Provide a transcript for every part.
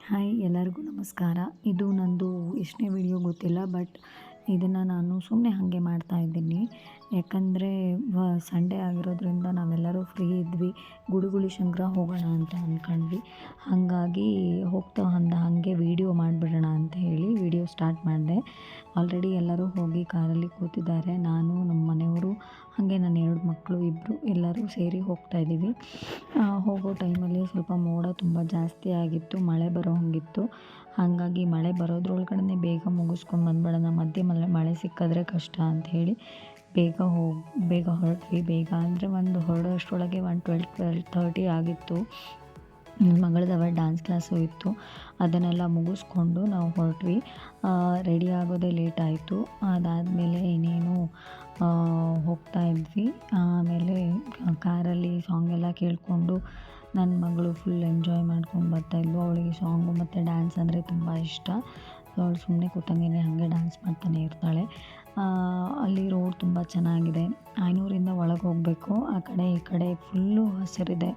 Hi ಎಲ್ಲರಿಗೂ ನಮಸ್ಕಾರ. ಇದು ನಂದು ಎಷ್ಟನೇ ವಿಡಿಯೋ ಗೊತ್ತಿಲ್ಲ. ಬಟ್ ಇದನ್ನು ನಾನು ಸುಮ್ಮನೆ ಹಾಗೆ ಮಾಡ್ತಾಯಿದ್ದೀನಿ. ಯಾಕಂದರೆ ಸಂಡೇ ಆಗಿರೋದ್ರಿಂದ ನಾವೆಲ್ಲರೂ ಫ್ರೀ ಇದ್ವಿ. ಗುಡುಗುಳಿ ಶಂಕರ ಹೋಗೋಣ ಅಂತ ಅಂದ್ಕೊಂಡ್ವಿ. ಹಾಗಾಗಿ ಹೋಗ್ತಾ ಹಾಗೆ ವೀಡಿಯೋ ಮಾಡಿಬಿಡೋಣ ಅಂತ ಹೇಳಿ ವೀಡಿಯೋ ಸ್ಟಾರ್ಟ್ ಮಾಡಿದೆ. ಆಲ್ರೆಡಿ ಎಲ್ಲರೂ ಹೋಗಿ ಕಾರಲ್ಲಿ ಕೂತಿದ್ದಾರೆ. ನಾನು, ನಮ್ಮ ಮನೆಯವರು, ಹಾಗೆ ನನ್ನ 2 ಮಕ್ಕಳು ಇಬ್ಬರು ಎಲ್ಲರೂ ಸೇರಿ ಹೋಗ್ತಾಯಿದ್ದೀವಿ. ಹೋಗೋ ಟೈಮಲ್ಲಿ ಸ್ವಲ್ಪ ಮೋಡ ತುಂಬ ಜಾಸ್ತಿ ಆಗಿತ್ತು, ಮಳೆ ಬರೋ ಹಂಗಿತ್ತು. ಹಾಗಾಗಿ ಮಳೆ ಬರೋದ್ರೊಳಗಡೆ ಬೇಗ ಮುಗಿಸ್ಕೊಂಡು ಬಂದ್ಬಿಡೋಣ, ಮಧ್ಯೆ ಮಳೆ ಸಿಕ್ಕಿದ್ರೆ ಕಷ್ಟ ಅಂಥೇಳಿ ಬೇಗ ಹೊರಟ್ವಿ. ಬೇಗ ಅಂದರೆ ಒಂದು ಹೊರಡೋಷ್ಟರೊಳಗೆ 12:30 ಆಗಿತ್ತು. ನನ್ನ ಮಗಳದ್ದು ಡ್ಯಾನ್ಸ್ ಕ್ಲಾಸು ಇತ್ತು, ಅದನ್ನೆಲ್ಲ ಮುಗಿಸ್ಕೊಂಡು ನಾವು ಹೊರಟ್ವಿ. ರೆಡಿ ಆಗೋದೇ ಲೇಟ್ ಆಯಿತು. ಅದಾದಮೇಲೆ ಇನ್ನೇನು ಹೋಗ್ತಾ ಇದ್ವಿ. ಆಮೇಲೆ ಕಾರಲ್ಲಿ ಸಾಂಗ್ ಎಲ್ಲ ಕೇಳಿಕೊಂಡು ನನ್ನ ಮಗಳು ಫುಲ್ ಎಂಜಾಯ್ ಮಾಡ್ಕೊಂಡು ಬರ್ತಾಯಿದ್ಲು. ಅವಳಿಗೆ ಸಾಂಗು ಮತ್ತು ಡ್ಯಾನ್ಸ್ ಅಂದರೆ ತುಂಬ ಇಷ್ಟ. ಸೊ ಅವಳು ಸುಮ್ಮನೆ ಕೂತಂಗೆ ಹಾಗೆ ಡ್ಯಾನ್ಸ್ ಮಾಡ್ತಾನೆ ಇರ್ತಾಳೆ. ಅಲ್ಲಿ ರೋಡ್ ತುಂಬ ಚೆನ್ನಾಗಿದೆ. ಆಯನೂರಿಂದ ಒಳಗೆ ಹೋಗಬೇಕು. ಆ ಕಡೆ ಈ ಕಡೆ ಫುಲ್ಲು ಹಸಿರಿದೆ,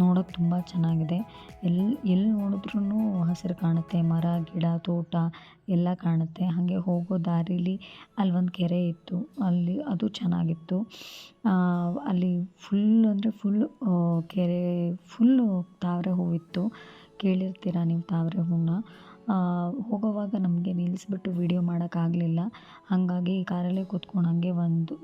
ನೋಡೋಕ್ಕೆ ತುಂಬ ಚೆನ್ನಾಗಿದೆ. ಎಲ್ಲಿ ನೋಡಿದ್ರೂ ಹಸಿರು ಕಾಣುತ್ತೆ, ಮರ ಗಿಡ ತೋಟ ಎಲ್ಲ ಕಾಣುತ್ತೆ. ಹಾಗೆ ಹೋಗೋ ದಾರಿಲಿ ಅಲ್ಲೊಂದು ಕೆರೆ ಇತ್ತು, ಅಲ್ಲಿ ಅದು ಚೆನ್ನಾಗಿತ್ತು. ಅಲ್ಲಿ ಫುಲ್ಲು ಕೆರೆ ಫುಲ್ಲು ತಾವರೆ ಹೂವಿತ್ತು. ಕೇಳಿರ್ತೀರ ನೀವು ತಾವರೆ ಹೂವನ್ನ. ಹೋಗೋವಾಗ ನಮಗೆ ನಿಲ್ಲಿಸ್ಬಿಟ್ಟು ವೀಡಿಯೋ ಮಾಡೋಕ್ಕಾಗಲಿಲ್ಲ. ಹಾಗಾಗಿ ಕಾರಲ್ಲೇ ಕೂತ್ಕೊಂಡು ಹಾಗೆ ಒಂದು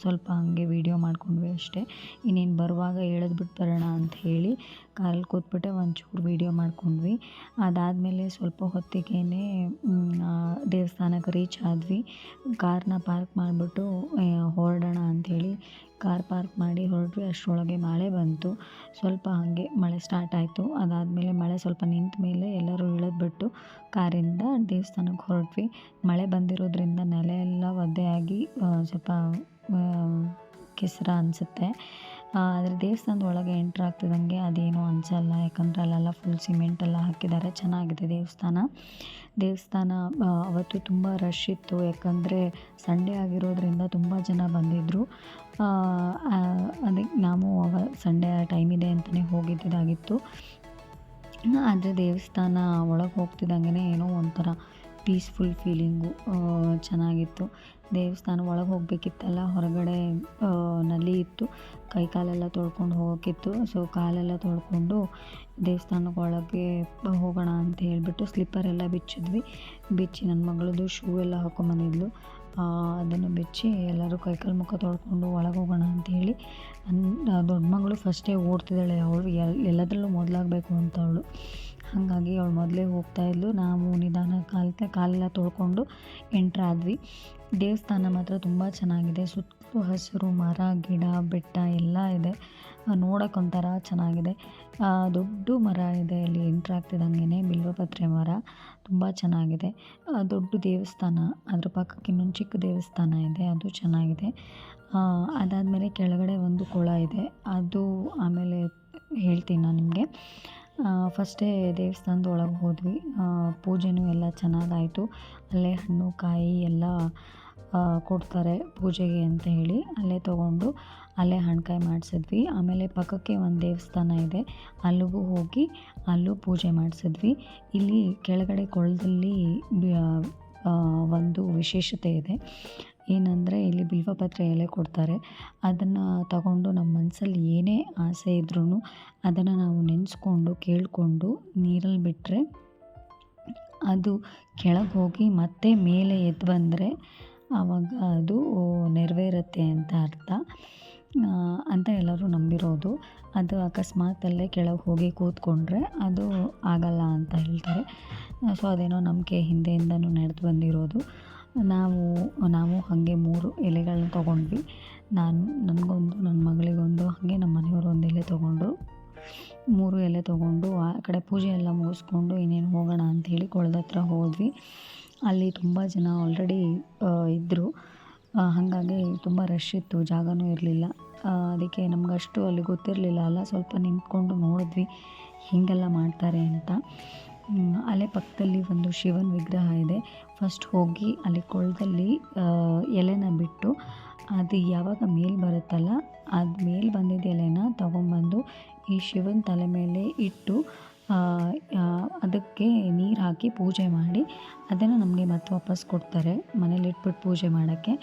ಸ್ವಲ್ಪ ಹಾಗೆ ವೀಡಿಯೋ ಮಾಡ್ಕೊಂಡ್ವಿ ಅಷ್ಟೇ. ಇನ್ನೇನು ಬರುವಾಗ ಎಳೆದ್ಬಿಟ್ಟು ಬರೋಣ ಅಂತ ಹೇಳಿ ಕಾರಲ್ಲಿ ಕೂತ್ಬಿಟ್ಟೆ ಒಂಚೂರು ವೀಡಿಯೋ ಮಾಡ್ಕೊಂಡ್ವಿ. ಅದಾದಮೇಲೆ ಸ್ವಲ್ಪ ಹೊತ್ತಿಗೆ ದೇವಸ್ಥಾನಕ್ಕೆ ರೀಚ್ ಆದ್ವಿ. ಕಾರನ್ನ ಪಾರ್ಕ್ ಮಾಡಿಬಿಟ್ಟು ಹೊರಡೋಣ ಅಂಥೇಳಿ ಕಾರ್ ಪಾರ್ಕ್ ಮಾಡಿ ಹೊರಟ್ವಿ. ಅಷ್ಟರೊಳಗೆ ಮಳೆ ಬಂತು. ಸ್ವಲ್ಪ ಹಾಗೆ ಮಳೆ ಸ್ಟಾರ್ಟ್ ಆಯಿತು. ಅದಾದಮೇಲೆ ಮಳೆ ಸ್ವಲ್ಪ ನಿಂತ ಮೇಲೆ ಎಲ್ಲರೂ ಇಳಿದ್ಬಿಟ್ಟು ಕಾರಿಂದ ದೇವಸ್ಥಾನಕ್ಕೆ ಹೊರಟ್ವಿ. ಮಳೆ ಬಂದಿರೋದ್ರಿಂದ ನೆಲ ಎಲ್ಲ ಒದ್ದೆ ಆಗಿ ಸ್ವಲ್ಪ ಕೆಸರು ಅನಿಸುತ್ತೆ. ಆದರೆ ದೇವಸ್ಥಾನದ ಒಳಗೆ ಎಂಟ್ರ್ ಆಗ್ತಿದ್ದಂಗೆ ಅದೇನೂ ಅನಿಸಲ್ಲ, ಯಾಕಂದರೆ ಅಲ್ಲೆಲ್ಲ ಫುಲ್ ಸಿಮೆಂಟೆಲ್ಲ ಹಾಕಿದ್ದಾರೆ. ಚೆನ್ನಾಗಿದೆ ದೇವಸ್ಥಾನ. ಅವತ್ತು ತುಂಬ ರಶ್ ಇತ್ತು, ಯಾಕಂದರೆ ಸಂಡೇ ಆಗಿರೋದ್ರಿಂದ ತುಂಬ ಜನ ಬಂದಿದ್ದರು. ಅದಕ್ಕೆ ನಾವು ಸಂಡೇ ಟೈಮ್ ಇದೆ ಅಂತಲೇ ಹೋಗಿದ್ದಾಗಿತ್ತು. ಆದರೆ ದೇವಸ್ಥಾನ ಒಳಗೆ ಹೋಗ್ತಿದ್ದಂಗೆ ಏನೋ ಒಂಥರ ಪೀಸ್ಫುಲ್ ಫೀಲಿಂಗು ಚೆನ್ನಾಗಿತ್ತು. ದೇವಸ್ಥಾನ ಒಳಗೆ ಹೋಗಬೇಕಿತ್ತಲ್ಲ, ಹೊರಗಡೆ ನಲ್ಲಿ ಇತ್ತು, ಕೈ ಕಾಲೆಲ್ಲ ತೊಳ್ಕೊಂಡು ಹೋಗೋಕ್ಕಿತ್ತು. ಸೊ ಕಾಲೆಲ್ಲ ತೊಳ್ಕೊಂಡು ದೇವಸ್ಥಾನಕ್ಕೆ ಒಳಗೆ ಹೋಗೋಣ ಅಂತ ಹೇಳ್ಬಿಟ್ಟು ಸ್ಲಿಪ್ಪರೆಲ್ಲ ಬಿಚ್ಚಿ ನನ್ನ ಮಗಳದ್ದು ಶೂ ಎಲ್ಲ ಹಾಕ್ಕೊಂಬಂದಿದ್ಲು. ಅದನ್ನು ಬಿಚ್ಚಿ ಎಲ್ಲರೂ ಕೈಕಾಲು ಮುಖ ತೊಳ್ಕೊಂಡು ಒಳಗೆ ಹೋಗೋಣ ಅಂಥೇಳಿ. ದೊಡ್ಡ ಮಗಳು ಫಸ್ಟೇ ಓಡ್ತಿದ್ದಾಳೆ, ಅವಳು ಎಲ್ಲದರಲ್ಲೂ ಮೊದಲಾಗಬೇಕು ಅಂತ ಅವಳು. ಹಾಗಾಗಿ ಅವಳು ಮೊದಲೇ ಹೋಗ್ತಾಯಿದ್ಲು. ನಾವು ನಿಧಾನ ಕಾಲೆಲ್ಲ ತೊಳ್ಕೊಂಡು ಎಂಟ್ರಾದ್ವಿ. ದೇವಸ್ಥಾನ ಮಾತ್ರ ತುಂಬ ಚೆನ್ನಾಗಿದೆ. ಸುತ್ತಲೂ ಹಸಿರು, ಮರ ಗಿಡ ಬೆಟ್ಟ ಎಲ್ಲ ಇದೆ. ನೋಡೋಕ್ಕೊಂಥರ ಚೆನ್ನಾಗಿದೆ. ದೊಡ್ಡ ಮರ ಇದೆ ಅಲ್ಲಿ ಎಂಟ್ರಾಗ್ತಿದ್ದಂಗೆ, ಬಿಲ್ವಪತ್ರೆ ಮರ, ತುಂಬ ಚೆನ್ನಾಗಿದೆ. ದೊಡ್ಡ ದೇವಸ್ಥಾನ, ಅದ್ರ ಪಕ್ಕಕ್ಕೆ ಇನ್ನೊಂದು ಚಿಕ್ಕ ದೇವಸ್ಥಾನ ಇದೆ, ಅದು ಚೆನ್ನಾಗಿದೆ. ಅದಾದಮೇಲೆ ಕೆಳಗಡೆ ಒಂದು ಕೊಳ ಇದೆ, ಅದು ಆಮೇಲೆ ಹೇಳ್ತೀನಿ ನಾನು ನಿಮಗೆ. ಫಸ್ಟೇ ದೇವಸ್ಥಾನದ ಒಳಗೆ ಹೋದ್ವಿ. ಪೂಜೆನೂ ಎಲ್ಲ ಚೆನ್ನಾಗಾಯಿತು. ಅಲ್ಲೇ ಹಣ್ಣು ಕಾಯಿ ಎಲ್ಲ ಕೊಡ್ತಾರೆ ಪೂಜೆಗೆ ಅಂತ ಹೇಳಿ ಅಲ್ಲೇ ತೊಗೊಂಡು ಅಲ್ಲೇ ಹಣ್ಣುಕಾಯಿ ಮಾಡಿಸಿದ್ವಿ. ಆಮೇಲೆ ಪಕ್ಕಕ್ಕೆ ಒಂದು ದೇವಸ್ಥಾನ ಇದೆ, ಅಲ್ಲಿಗೂ ಹೋಗಿ ಅಲ್ಲೂ ಪೂಜೆ ಮಾಡಿಸಿದ್ವಿ. ಇಲ್ಲಿ ಕೆಳಗಡೆ ಕೊಳದಲ್ಲಿ ಒಂದು ವಿಶೇಷತೆ ಇದೆ. ಏನಂದರೆ ಇಲ್ಲಿ ಬಿಲ್ವಪತ್ರೆ ಎಲೆ ಕೊಡ್ತಾರೆ. ಅದನ್ನು ತಗೊಂಡು ನಮ್ಮ ಮನಸ್ಸಲ್ಲಿ ಏನೇ ಆಸೆ ಇದ್ರೂ ಅದನ್ನು ನಾವು ನೆನೆಸ್ಕೊಂಡು ಕೇಳಿಕೊಂಡು ನೀರಲ್ಲಿ ಬಿಟ್ಟರೆ ಅದು ಕೆಳಗೆ ಹೋಗಿ ಮತ್ತೆ ಮೇಲೆ ಎದ್ದು ಬಂದರೆ ಆವಾಗ ಅದು ನೆರವೇರುತ್ತೆ ಅಂತ ಅರ್ಥ ಅಂತ ಎಲ್ಲರೂ ನಂಬಿರೋದು. ಅದು ಅಕಸ್ಮಾತಲ್ಲೇ ಕೆಳಗೆ ಹೋಗಿ ಕೂತ್ಕೊಂಡ್ರೆ ಅದು ಆಗಲ್ಲ ಅಂತ ಹೇಳ್ತಾರೆ. ಸೊ ಅದೇನೋ ನಂಬಿಕೆ ಹಿಂದೆಯಿಂದನೂ ನಡೆದು ಬಂದಿರೋದು. ನಾವು ಹಾಗೆ 3 ಎಲೆಗಳನ್ನ ತೊಗೊಂಡ್ವಿ. ನನಗೊಂದು, ನನ್ನ ಮಗಳಿಗೊಂದು, ಹಾಗೆ ನಮ್ಮ ಮನೆಯವರು ಒಂದು ಎಲೆ ತೊಗೊಂಡ್ರು. 3 ಎಲೆ ತೊಗೊಂಡು ಆ ಕಡೆ ಪೂಜೆ ಎಲ್ಲ ಮುಗಿಸ್ಕೊಂಡು ಇನ್ನೇನು ಹೋಗೋಣ ಅಂಥೇಳಿ ಕೊಳದ ಹತ್ರ ಹೋದ್ವಿ. ಅಲ್ಲಿ ತುಂಬ ಜನ ಆಲ್ರೆಡಿ ಇದ್ದರು. ಹಾಗಾಗಿ ತುಂಬ ರಶ್ ಇತ್ತು, ಜಾಗನೂ ಇರಲಿಲ್ಲ. ಅದಕ್ಕೆ ನಮಗಷ್ಟು ಅಲ್ಲಿ ಗೊತ್ತಿರಲಿಲ್ಲ ಅಲ್ಲ, ಸ್ವಲ್ಪ ನಿಂತ್ಕೊಂಡು ನೋಡಿದ್ವಿ ಹೀಗೆಲ್ಲ ಮಾಡ್ತಾರೆ ಅಂತ. ಅಲ್ಲೇ ಪಕ್ಕದಲ್ಲಿ ಒಂದು ಶಿವನ ವಿಗ್ರಹ ಇದೆ. ಫಸ್ಟ್ ಹೋಗಿ ಅಲ್ಲಿ ಕೊಳದಲ್ಲಿ ಎಲೆನ ಬಿಟ್ಟು ಅದು ಯಾವಾಗ ಮೇಲೆ ಬರುತ್ತಲ್ಲ, ಅದು ಮೇಲೆ ಬಂದಿದ್ದ ಎಲೆನ ತೊಗೊಂಬಂದು ಈ ಶಿವನ ತಲೆ ಮೇಲೆ ಇಟ್ಟು ಅದಕ್ಕೆ ನೀರು ಹಾಕಿ ಪೂಜೆ ಮಾಡಿ ಅದನ್ನು ನಮಗೆ ಮತ್ತೆ ವಾಪಸ್ ಕೊಡ್ತಾರೆ ಮನೇಲಿ ಇಟ್ಬಿಟ್ಟು ಪೂಜೆ ಮಾಡೋಕ್ಕೆ.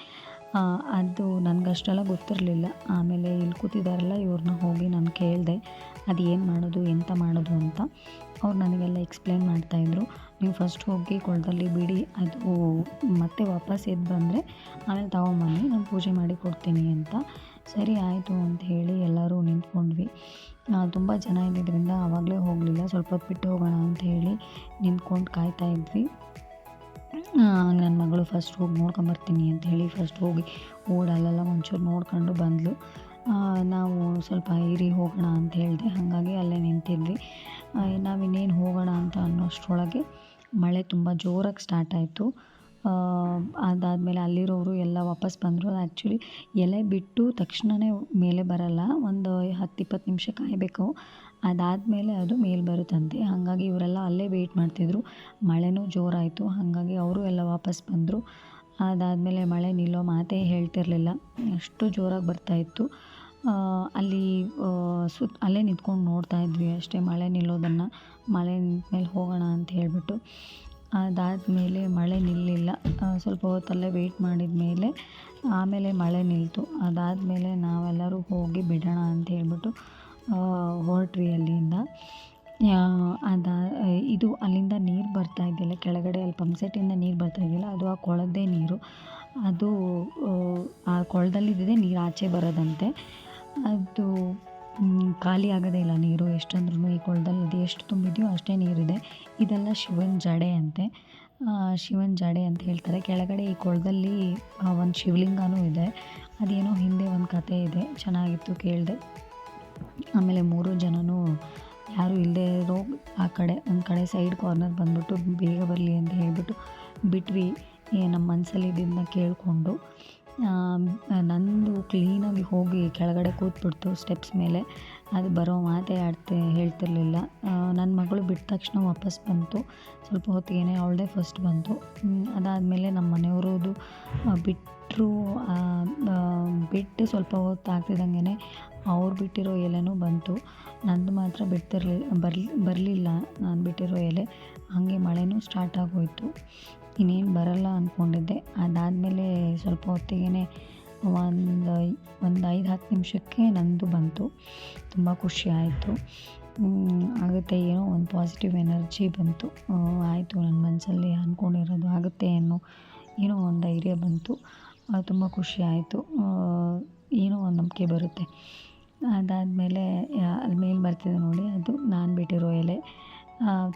ಅದು ನನಗಷ್ಟೆಲ್ಲ ಗೊತ್ತಿರಲಿಲ್ಲ. ಆಮೇಲೆ ಇಲ್ಲಿ ಕೂತಿದ್ದಾರಲ್ಲ ಇವ್ರನ್ನ ಹೋಗಿ ನಾನು ಕೇಳಿದೆ ಅದು ಏನು ಮಾಡೋದು ಎಂತ ಮಾಡೋದು ಅಂತ. ಅವ್ರು ನನಗೆಲ್ಲ ಎಕ್ಸ್ಪ್ಲೇನ್ ಮಾಡ್ತಾಯಿದ್ರು. ನೀವು ಫಸ್ಟ್ ಹೋಗಿ ಕೊಳದಲ್ಲಿ ಬಿಡಿ, ಅದು ಮತ್ತೆ ವಾಪಸ್ ಎದ್ದು ಬಂದರೆ ಆಮೇಲೆ ತಗೊಂಬನ್ನಿ, ನಾನು ಪೂಜೆ ಮಾಡಿ ಕೊಡ್ತೀನಿ ಅಂತ. ಸರಿ ಆಯಿತು ಅಂತ ಹೇಳಿ ಎಲ್ಲರೂ ನಿಂತ್ಕೊಂಡ್ವಿ. ತುಂಬ ಜನ ಇದ್ದಿದ್ದರಿಂದ ಆವಾಗಲೇ ಹೋಗಲಿಲ್ಲ, ಸ್ವಲ್ಪ ಹೊತ್ತು ಬಿಟ್ಟು ಹೋಗೋಣ ಅಂತ ಹೇಳಿ ನಿಂತ್ಕೊಂಡು ಕಾಯ್ತಾ ಇದ್ವಿ. ನನ್ನ ಮಗಳು ಫಸ್ಟ್ ಹೋಗಿ ನೋಡ್ಕೊಂಬರ್ತೀನಿ ಅಂತ ಹೇಳಿ ಫಸ್ಟ್ ಹೋಗಿ ಓಡಲ್ಲೆಲ್ಲ ಒಂಚೂರು ನೋಡ್ಕೊಂಡು ಬಂದಳು. ನಾವು ಸ್ವಲ್ಪ ಇರಿ ಹೋಗೋಣ ಅಂತ ಹೇಳಿದೆ, ಹಾಗಾಗಿ ಅಲ್ಲೇ ನಿಂತಿದ್ವಿ. ನಾವಿನ್ನೇನು ಹೋಗೋಣ ಅಂತ ಅನ್ನೋಷ್ಟರೊಳಗೆ ಮಳೆ ತುಂಬ ಜೋರಾಗಿ ಸ್ಟಾರ್ಟ್ ಆಯಿತು. ಅದಾದಮೇಲೆ ಅಲ್ಲಿರೋರು ಎಲ್ಲ ವಾಪಸ್ ಬಂದರು. ಆ್ಯಕ್ಚುಲಿ ಎಲೆ ಬಿಟ್ಟು ತಕ್ಷಣವೇ ಮೇಲೆ ಬರಲ್ಲ, ಒಂದು 10-20 ನಿಮಿಷ ಕಾಯಬೇಕು. ಅದಾದಮೇಲೆ ಅದು ಮೇಲೆ ಬರುತ್ತಂತೆ. ಹಾಗಾಗಿ ಇವರೆಲ್ಲ ಅಲ್ಲೇ ವೆಯ್ಟ್ ಮಾಡ್ತಿದ್ರು. ಮಳೆನೂ ಜೋರಾಯಿತು, ಹಾಗಾಗಿ ಅವರು ಎಲ್ಲ ವಾಪಸ್ ಬಂದರು. ಅದಾದಮೇಲೆ ಮಳೆ ನಿಲ್ಲೋ ಮಾತೇ ಹೇಳ್ತಿರಲಿಲ್ಲ, ಅಷ್ಟು ಜೋರಾಗಿ ಬರ್ತಾಯಿತ್ತು. ಅಲ್ಲಿ ಅಲ್ಲೇ ನಿಂತ್ಕೊಂಡು ನೋಡ್ತಾ ಇದ್ವಿ ಅಷ್ಟೇ ಮಳೆ ನಿಲ್ಲೋದನ್ನು. ಮಳೆ ನಿಂತ ಮೇಲೆ ಹೋಗೋಣ ಅಂತ ಹೇಳಿಬಿಟ್ಟು. ಅದಾದಮೇಲೆ ಮಳೆ ನಿಲ್ಲಿಲ್ಲ. ಸ್ವಲ್ಪ ಹೊತ್ತಲ್ಲೇ ವೆಯ್ಟ್ ಮಾಡಿದ ಮೇಲೆ ಆಮೇಲೆ ಮಳೆ ನಿಲ್ತು. ಅದಾದಮೇಲೆ ನಾವೆಲ್ಲರೂ ಹೋಗಿ ಬಿಡೋಣ ಅಂತ ಹೇಳ್ಬಿಟ್ಟು ಹೊರಟ್ವಿ ಅಲ್ಲಿಂದ. ಇದು ಅಲ್ಲಿಂದ ನೀರು ಬರ್ತಾ ಇದೆಯಲ್ಲ ಕೆಳಗಡೆ, ಅಲ್ಲಿ ಪಂಪ್ ಸೆಟ್ಟಿಂದ ನೀರು ಬರ್ತಾ ಇದೆಯಲ್ಲ, ಅದು ಆ ಕೊಳದ್ದೇ ನೀರು. ಅದು ಆ ಕೊಳದಲ್ಲಿದ್ದಿದೆ ನೀರು ಆಚೆ ಬರೋದಂತೆ. ಅದು ಖಾಲಿ ಆಗೋದೇ ಇಲ್ಲ ನೀರು, ಎಷ್ಟಂದ್ರೂ ಈ ಕೊಳದಲ್ಲಿ ಅದು ಎಷ್ಟು ತುಂಬಿದೆಯೋ ಅಷ್ಟೇ ನೀರಿದೆ. ಇದೆಲ್ಲ ಶಿವನ ಜಡೆ ಅಂತೆ, ಶಿವನ ಜಡೆ ಅಂತ ಹೇಳ್ತಾರೆ. ಕೆಳಗಡೆ ಈ ಕೊಳದಲ್ಲಿ ಒಂದು ಶಿವಲಿಂಗನೂ ಇದೆ. ಅದೇನೋ ಹಿಂದೆ ಒಂದು ಕತೆ ಇದೆ, ಚೆನ್ನಾಗಿತ್ತು, ಕೇಳಿದೆ. ಆಮೇಲೆ 3 ಜನನೂ ಯಾರೂ ಇಲ್ಲದೆ ಇರೋ ಆ ಕಡೆ ಒಂದು ಕಡೆ ಸೈಡ್ ಕಾರ್ನರ್ ಬಂದುಬಿಟ್ಟು ಬೇಗ ಬರಲಿ ಅಂತ ಹೇಳ್ಬಿಟ್ಟು ಬಿಟ್ವಿ. ನಮ್ಮ ಮನಸ್ಸಲ್ಲಿ ಇದ್ದಿದ್ದನ್ನ ಕೇಳಿಕೊಂಡು. ನಂದು ಕ್ಲೀನಾಗಿ ಹೋಗಿ ಕೆಳಗಡೆ ಕೂತ್ಬಿಡ್ತು ಸ್ಟೆಪ್ಸ್ ಮೇಲೆ. ಅದು ಬರೋ ಮಾತೇ ಹೇಳ್ತಿರ್ಲಿಲ್ಲ. ನನ್ನ ಮಗಳು ಬಿಟ್ಟ ತಕ್ಷಣ ವಾಪಸ್ ಬಂತು. ಸ್ವಲ್ಪ ಹೊತ್ತಿಗೆ ಅವಳದೇ ಫಸ್ಟ್ ಬಂತು. ಅದಾದಮೇಲೆ ನಮ್ಮ ಮನೆಯವ್ರದ್ದು ಬಿಟ್ಟರು. ಬಿಟ್ಟು ಸ್ವಲ್ಪ ಹೊತ್ತು ಆಗ್ತಿದ್ದಂಗೆ ಅವ್ರು ಬಿಟ್ಟಿರೋ ಎಲೆನೂ ಬಂತು. ನಂದು ಮಾತ್ರ ಬರಲಿಲ್ಲ ನಾನು ಬಿಟ್ಟಿರೋ ಎಲೆ. ಹಾಗೆ ಮಳೆನೂ ಸ್ಟಾರ್ಟ್ ಆಗೋಯಿತು. ಇನ್ನೇನು ಬರಲ್ಲ ಅಂದ್ಕೊಂಡಿದ್ದೆ. ಅದಾದಮೇಲೆ ಸ್ವಲ್ಪ ಹೊತ್ತಿಗೆ ಒಂದು 5-10 ನಿಮಿಷಕ್ಕೆ ನಂದು ಬಂತು. ತುಂಬ ಖುಷಿ ಆಯಿತು. ಆಗುತ್ತೆ, ಏನೋ ಒಂದು ಪಾಸಿಟಿವ್ ಎನರ್ಜಿ ಬಂತು. ಆಯಿತು, ನನ್ನ ಮನಸ್ಸಲ್ಲಿ ಅಂದ್ಕೊಂಡಿರೋದು ಆಗುತ್ತೆ ಏನೋ ಒಂದು ಧೈರ್ಯ ಬಂತು. ತುಂಬ ಖುಷಿ ಆಯಿತು. ಏನೋ ಒಂದು ನಂಬಿಕೆ ಬರುತ್ತೆ. ಅದಾದಮೇಲೆ ಅಲ್ಲಿ ಮೇಲೆ ಬರ್ತಿದೆ ನೋಡಿ, ಅದು ನಾನು ಬಿಟ್ಟಿರೋ ಎಲೆ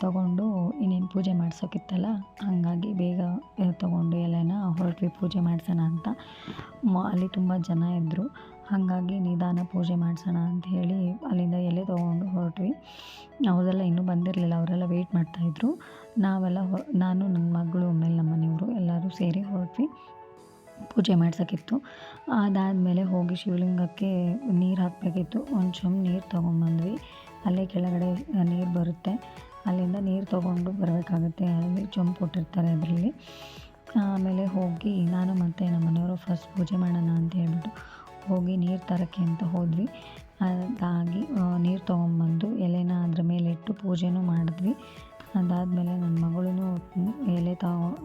ತಗೊಂಡು ಇನ್ನೇನು ಪೂಜೆ ಮಾಡ್ಸೋಕ್ಕಿತ್ತಲ್ಲ, ಹಾಗಾಗಿ ಬೇಗ ತೊಗೊಂಡು ಎಲೆನ ಹೊರಟ್ವಿ ಪೂಜೆ ಮಾಡಿಸೋಣ ಅಂತ. ಅಲ್ಲಿ ತುಂಬ ಜನ ಇದ್ದರು, ಹಾಗಾಗಿ ನಿಧಾನ ಪೂಜೆ ಮಾಡಿಸೋಣ ಅಂತ ಹೇಳಿ ಅಲ್ಲಿಂದ ಎಲೆ ತೊಗೊಂಡು ಹೊರಟ್ವಿ. ಅವ್ರದೆಲ್ಲ ಇನ್ನೂ ಬಂದಿರಲಿಲ್ಲ, ಅವರೆಲ್ಲ ವೆಯ್ಟ್ ಮಾಡ್ತಾಯಿದ್ರು. ನಾವೆಲ್ಲ ನಾನು, ನನ್ನ ಮಗಳು, ಆಮೇಲೆ ನಮ್ಮ ಮನೆಯವರು ಎಲ್ಲರೂ ಸೇರಿ ಹೊರಟ್ವಿ. ಪೂಜೆ ಮಾಡ್ಸೋಕ್ಕಿತ್ತು. ಅದಾದಮೇಲೆ ಹೋಗಿ ಶಿವಲಿಂಗಕ್ಕೆ ನೀರು ಹಾಕಬೇಕಿತ್ತು. ಒಂದು ಚೊಂಬು ನೀರು ತೊಗೊಂಬಂದ್ವಿ. ಅಲ್ಲೇ ಕೆಳಗಡೆ ನೀರು ಬರುತ್ತೆ, ಅಲ್ಲಿಂದ ನೀರು ತೊಗೊಂಡು ಬರಬೇಕಾಗತ್ತೆ. ಅಲ್ಲಿ ಚೊಂಬು ಕೊಟ್ಟಿರ್ತಾರೆ ಅದರಲ್ಲಿ. ಆಮೇಲೆ ಹೋಗಿ ನಾನು ಮತ್ತು ನಮ್ಮ ಮನೆಯವರು ಫಸ್ಟ್ ಪೂಜೆ ಮಾಡೋಣ ಅಂತ ಹೇಳ್ಬಿಟ್ಟು ಹೋಗಿ ನೀರು ತರೋಕ್ಕೆ ಅಂತ ಹೋದ್ವಿ. ಅದಾಗಿ ನೀರು ತೊಗೊಂಬಂದು ಎಲೆನ ಅದ್ರ ಮೇಲೆ ಇಟ್ಟು ಪೂಜೆನೂ ಮಾಡಿದ್ವಿ. ಅದಾದಮೇಲೆ ನನ್ನ ಮಗಳೂ ಎಲೆ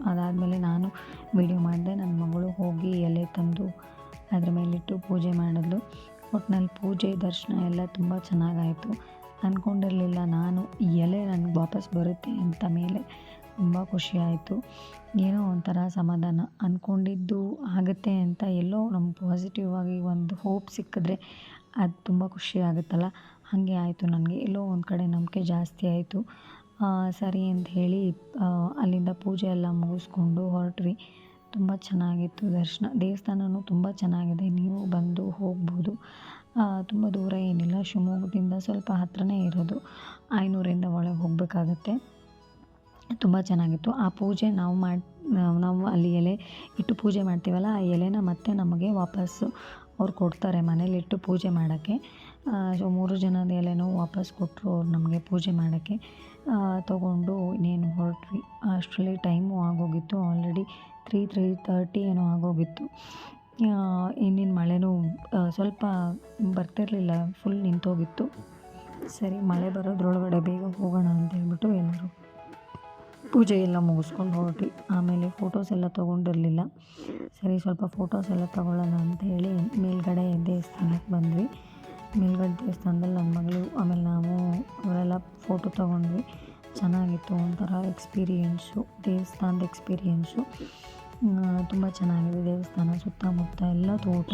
ಅದಾದಮೇಲೆ ನಾನು ವಿಡಿಯೋ ಮಾಡಿದೆ. ನನ್ನ ಮಗಳು ಹೋಗಿ ಎಲೆ ತಂದು ಅದ್ರ ಮೇಲಿಟ್ಟು ಪೂಜೆ ಮಾಡಿದ್ಲು. ಒಟ್ಟಿನಲ್ಲಿ ಪೂಜೆ ದರ್ಶನ ಎಲ್ಲ ತುಂಬ ಚೆನ್ನಾಗಾಯಿತು. ಅಂದ್ಕೊಂಡಿರಲಿಲ್ಲ ನಾನು ಈ ಎಲೆ ನನಗೆ ವಾಪಸ್ ಬರುತ್ತೆ ಅಂತ. ಮೇಲೆ ತುಂಬ ಖುಷಿ ಆಯಿತು. ಏನೋ ಒಂಥರ ಸಮಾಧಾನ. ಅಂದ್ಕೊಂಡಿದ್ದು ಆಗುತ್ತೆ ಅಂತ ಎಲ್ಲೋ ನಮ್ಗೆ ಪಾಸಿಟಿವ್ ಆಗಿ ಒಂದು ಹೋಪ್ ಸಿಕ್ಕಿದ್ರೆ ಅದು ತುಂಬ ಖುಷಿ ಆಗುತ್ತಲ್ಲ, ಹಾಗೆ ಆಯಿತು ನನಗೆ. ಎಲ್ಲೋ ಒಂದು ಕಡೆ ನಂಬಿಕೆ ಜಾಸ್ತಿ ಆಯಿತು. ಸರಿ ಅಂತ ಹೇಳಿ ಅಲ್ಲಿಂದ ಪೂಜೆ ಎಲ್ಲ ಮುಗಿಸ್ಕೊಂಡು ಹೊರಟ್ವಿ. ತುಂಬ ಚೆನ್ನಾಗಿತ್ತು ದರ್ಶನ. ದೇವಸ್ಥಾನವೂ ತುಂಬ ಚೆನ್ನಾಗಿದೆ, ನೀವು ಬಂದು ಹೋಗ್ಬೋದು. ತುಂಬ ದೂರ ಏನಿಲ್ಲ, ಶಿವಮೊಗ್ಗದಿಂದ ಸ್ವಲ್ಪ ಹತ್ತಿರನೇ ಇರೋದು. 500ರಿಂದ ಒಳಗೆ ಹೋಗಬೇಕಾಗತ್ತೆ. ತುಂಬ ಚೆನ್ನಾಗಿತ್ತು. ಆ ಪೂಜೆ ನಾವು ಅಲ್ಲಿ ಎಲೆ ಇಟ್ಟು ಪೂಜೆ ಮಾಡ್ತೀವಲ್ಲ, ಆ ಎಲೆನ ಮತ್ತೆ ನಮಗೆ ವಾಪಸ್ಸು ಅವ್ರು ಕೊಡ್ತಾರೆ ಮನೇಲಿಟ್ಟು ಪೂಜೆ ಮಾಡೋಕ್ಕೆ. ಸೊ 3 ಜನದ ಎಲೆನೂ ವಾಪಸ್ ಕೊಟ್ಟರು ಅವ್ರು ನಮಗೆ ಪೂಜೆ ಮಾಡೋಕ್ಕೆ. ತೊಗೊಂಡು ಇನ್ನೇನು ಹೊರಟ್ವಿ. ಅಷ್ಟರಲ್ಲಿ ಟೈಮು ಆಗೋಗಿತ್ತು. ಆಲ್ರೆಡಿ 3:30 ಏನೋ ಆಗೋಗಿತ್ತು. ಇನ್ನೇನು ಮಳೆನೂ ಸ್ವಲ್ಪ ಬರ್ತಿರಲಿಲ್ಲ, ಫುಲ್ ನಿಂತೋಗಿತ್ತು. ಸರಿ, ಮಳೆ ಬರೋದ್ರೊಳಗಡೆ ಬೇಗ ಹೋಗೋಣ ಪೂಜೆ ಎಲ್ಲ ಮುಗಿಸ್ಕೊಂಡು ಹೊರಟ್ವಿ. ಆಮೇಲೆ ಫೋಟೋಸ್ ಎಲ್ಲ ತೊಗೊಂಡಿರಲಿಲ್ಲ. ಸರಿ ಸ್ವಲ್ಪ ಫೋಟೋಸ್ ಎಲ್ಲ ತೊಗೊಳ್ಳೋಣ ಅಂತ ಹೇಳಿ ಮೇಲ್ಗಡೆ ದೇವಸ್ಥಾನಕ್ಕೆ ಬಂದ್ವಿ. ಮೇಲ್ಗಡೆ ದೇವಸ್ಥಾನದಲ್ಲಿ ನನ್ನ ಮಗಳು ಆಮೇಲೆ ನಾವು ಅವರೆಲ್ಲ ಫೋಟೋ ತೊಗೊಂಡ್ವಿ. ಚೆನ್ನಾಗಿತ್ತು, ಒಂಥರ ಎಕ್ಸ್ಪೀರಿಯೆನ್ಸು, ದೇವಸ್ಥಾನದ ಎಕ್ಸ್ಪೀರಿಯೆನ್ಸು ತುಂಬ ಚೆನ್ನಾಗಿದೆ. ದೇವಸ್ಥಾನ ಸುತ್ತಮುತ್ತ ಎಲ್ಲ ತೋಟ,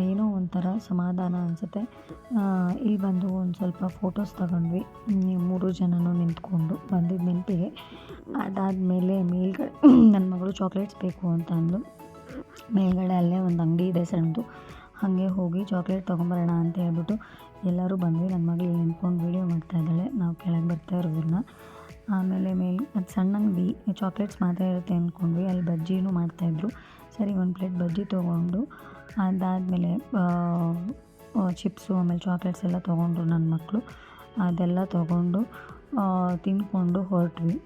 ಏನೋ ಒಂಥರ ಸಮಾಧಾನ ಅನಿಸುತ್ತೆ. ಇಲ್ಲಿ ಬಂದು ಒಂದು ಸ್ವಲ್ಪ ಫೋಟೋಸ್ ತಗೊಂಡ್ವಿ, 3 ಜನನೂ ನಿಂತ್ಕೊಂಡು ಬಂದಿದ್ದ ನೆನಪಿಗೆ. ಅದಾದಮೇಲೆ ಮೇಲ್ಗಡೆ ನನ್ನ ಮಗಳು ಚಾಕ್ಲೇಟ್ಸ್ ಬೇಕು ಅಂತ ಅಂದು ಮೇಲ್ಗಡೆ ಅಲ್ಲೇ ಒಂದು ಅಂಗಡಿ ಇದೆ ಸಣ್ಣದು, ಹಾಗೆ ಹೋಗಿ ಚಾಕ್ಲೇಟ್ ತೊಗೊಂಬರೋಣ ಅಂತ ಹೇಳ್ಬಿಟ್ಟು ಎಲ್ಲರೂ ಬಂದ್ವಿ. ನನ್ನ ಮಗಳು ಇಲ್ಲಿ ನಿಂತ್ಕೊಂಡು ವೀಡಿಯೋ ಮಾಡ್ತಾಯಿದ್ದಾಳೆ, ನಾವು ಕೆಳಗೆ ಬರ್ತಾ ಇರೋದನ್ನ. ಆಮೇಲೆ ಅದು ಸಣ್ಣ ಅಂಗಡಿ, ಚಾಕ್ಲೇಟ್ಸ್ ಮಾತ್ರ ಇರುತ್ತೆ ಅಂದ್ಕೊಂಡ್ವಿ. ಅಲ್ಲಿ ಬಜ್ಜಿನೂ ಮಾಡ್ತಾಯಿದ್ರು. ಸರಿ ಒಂದು ಪ್ಲೇಟ್ ಬಜ್ಜಿ ತೊಗೊಂಡು ಅದಾದಮೇಲೆ ಚಿಪ್ಸು ಆಮೇಲೆ ಚಾಕ್ಲೇಟ್ಸ್ ಎಲ್ಲ ತೊಗೊಂಡ್ರು ನನ್ನ ಮಕ್ಕಳು. ಅದೆಲ್ಲ ತೊಗೊಂಡು ತಿಂದ್ಕೊಂಡು ಹೊರಟ್ವಿ.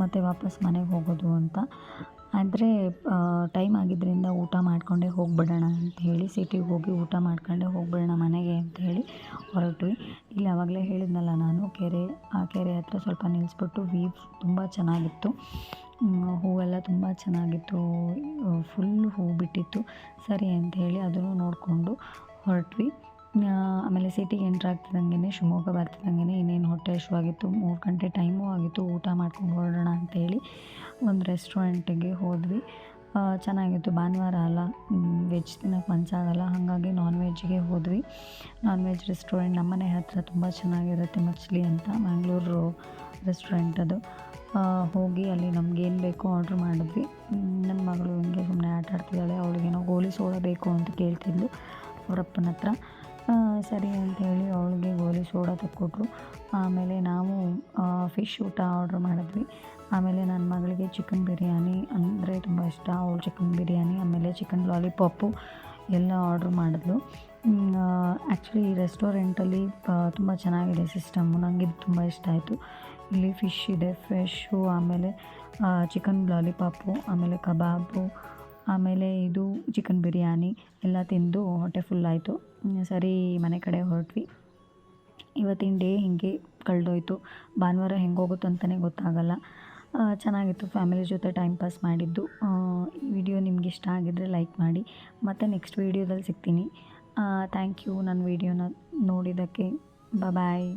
ಮತ್ತು ವಾಪಸ್ ಮನೆಗೆ ಹೋಗೋದು ಅಂತ. ಆದರೆ ಟೈಮ್ ಆಗಿದ್ದರಿಂದ ಊಟ ಮಾಡಿಕೊಂಡೇ ಹೋಗಿಬಿಡೋಣ ಅಂತ ಹೇಳಿ ಸಿಟಿಗೆ ಹೋಗಿ ಊಟ ಮಾಡ್ಕೊಂಡೇ ಹೋಗಿಬಿಡೋಣ ಮನೆಗೆ ಅಂತ ಹೇಳಿ ಹೊರಟ್ವಿ. ಇಲ್ಲಿ ಆವಾಗಲೇ ಹೇಳಿದ್ನಲ್ಲ ನಾನು, ಆ ಕೆರೆ ಹತ್ರ ಸ್ವಲ್ಪ ನಿಲ್ಲಿಸ್ಬಿಟ್ಟು ವ್ಯೂ ತುಂಬ ಚೆನ್ನಾಗಿತ್ತು. ಹೂವೆಲ್ಲ ತುಂಬ ಚೆನ್ನಾಗಿತ್ತು, ಫುಲ್ಲು ಹೂವು ಬಿಟ್ಟಿತ್ತು. ಸರಿ ಅಂತ ಹೇಳಿ ಅದನ್ನು ನೋಡಿಕೊಂಡು ಹೊರಟ್ವಿ. ಆಮೇಲೆ ಸಿಟಿಗೆ ಎಂಟ್ರ್ ಆಗ್ತಿದ್ದಂಗೆ, ಶಿವಮೊಗ್ಗ ಬರ್ತಿದ್ದಂಗೆ ಇನ್ನೇನು ಹೊಟ್ಟೆ ಹಸಿವಾಗಿತ್ತು. 3 ಗಂಟೆ ಟೈಮೂ ಆಗಿತ್ತು. ಊಟ ಮಾಡ್ಕೊಂಡು ಹೊರಡೋಣ ಅಂತೇಳಿ ಒಂದು ರೆಸ್ಟೋರೆಂಟಿಗೆ ಹೋದ್ವಿ. ಚೆನ್ನಾಗಿತ್ತು. ಭಾನುವಾರ ಅಲ್ಲ, ವೆಜ್ ತಿನ್ನೋಕ್ಕೆ ಮನಸ್ಸಾಗಲ್ಲ, ಹಾಗಾಗಿ ನಾನ್ ವೆಜ್ಗೆ ಹೋದ್ವಿ. ನಾನ್ ವೆಜ್ ರೆಸ್ಟೋರೆಂಟ್ ನಮ್ಮನೆ ಹತ್ತಿರ ತುಂಬ ಚೆನ್ನಾಗಿರುತ್ತೆ, ಮಚ್ಲಿ ಅಂತ, ಮ್ಯಾಂಗ್ಳೂರು ರೆಸ್ಟೋರೆಂಟ್ ಅದು. ಹೋಗಿ ಅಲ್ಲಿ ನಮಗೇನು ಬೇಕೋ ಆರ್ಡ್ರ್ ಮಾಡಿದ್ವಿ. ನನ್ನ ಮಗಳು ಹಿಂಗೆ ಸುಮ್ಮನೆ ಆಟ ಆಡ್ತಿದ್ದಾಳೆ, ಅವಳಿಗೇನೋ ಗೋಲಿ ಸೋಡಾ ಬೇಕು ಅಂತ ಕೇಳ್ತಿದ್ಲು ಅವರಪ್ಪನ ಹತ್ರ. ಸರಿ ಅಂತೇಳಿ ಅವಳಿಗೆ ಗೋಲಿ ಸೋಡಾ ತೆಕ್ಕೊಟ್ರು. ಆಮೇಲೆ ನಾವು ಫಿಶ್ ಊಟ ಆರ್ಡ್ರ್ ಮಾಡಿದ್ವಿ. ಆಮೇಲೆ ನನ್ನ ಮಗಳಿಗೆ ಚಿಕನ್ ಬಿರಿಯಾನಿ ಅಂದರೆ ತುಂಬ ಇಷ್ಟ, ಅವಳು ಚಿಕನ್ ಬಿರಿಯಾನಿ ಆಮೇಲೆ ಚಿಕನ್ ಲಾಲಿಪಾಪು ಎಲ್ಲ ಆರ್ಡ್ರ್ ಮಾಡಿದ್ಲು. ಆ್ಯಕ್ಚುಲಿ ಈ ರೆಸ್ಟೋರೆಂಟಲ್ಲಿ ತುಂಬ ಚೆನ್ನಾಗಿದೆ ಸಿಸ್ಟಮ್ಮು, ನನಗೆ ಇದು ತುಂಬ ಇಷ್ಟ ಆಯಿತು. ಇಲ್ಲಿ ಫಿಶ್ ಇದೆ, ಫ್ರೆಶ್ಶು, ಆಮೇಲೆ ಚಿಕನ್ ಲಾಲಿಪಾಪು, ಆಮೇಲೆ ಕಬಾಬು, ಆಮೇಲೆ ಇದು ಚಿಕನ್ ಬಿರಿಯಾನಿ ಎಲ್ಲ ತಿಂದು ಹೊಟ್ಟೆ ಫುಲ್ ಆಯಿತು. ಸರಿ ಮನೆ ಕಡೆ ಹೊರಟ್ವಿ. ಇವತ್ತಿನ ಡೇ ಹೀಗೆ ಕಳೆದೋಯ್ತು. ಭಾನುವಾರ ಹೆಂಗೆ ಹೋಗುತ್ತೋ ಅಂತಲೇ ಗೊತ್ತಾಗಲ್ಲ. ಚೆನ್ನಾಗಿತ್ತು ಫ್ಯಾಮಿಲಿ ಜೊತೆ ಟೈಮ್ ಪಾಸ್ ಮಾಡಿದ್ದು. ಈ ವಿಡಿಯೋ ನಿಮ್ಗೆ ಇಷ್ಟ ಆಗಿದ್ದರೆ ಲೈಕ್ ಮಾಡಿ. ಮತ್ತು ನೆಕ್ಸ್ಟ್ ವೀಡಿಯೋದಲ್ಲಿ ಸಿಗ್ತೀನಿ. ಥ್ಯಾಂಕ್ ಯು ನನ್ನ ವೀಡಿಯೋನ ನೋಡಿದ್ದಕ್ಕೆ. ಬಾಯ್.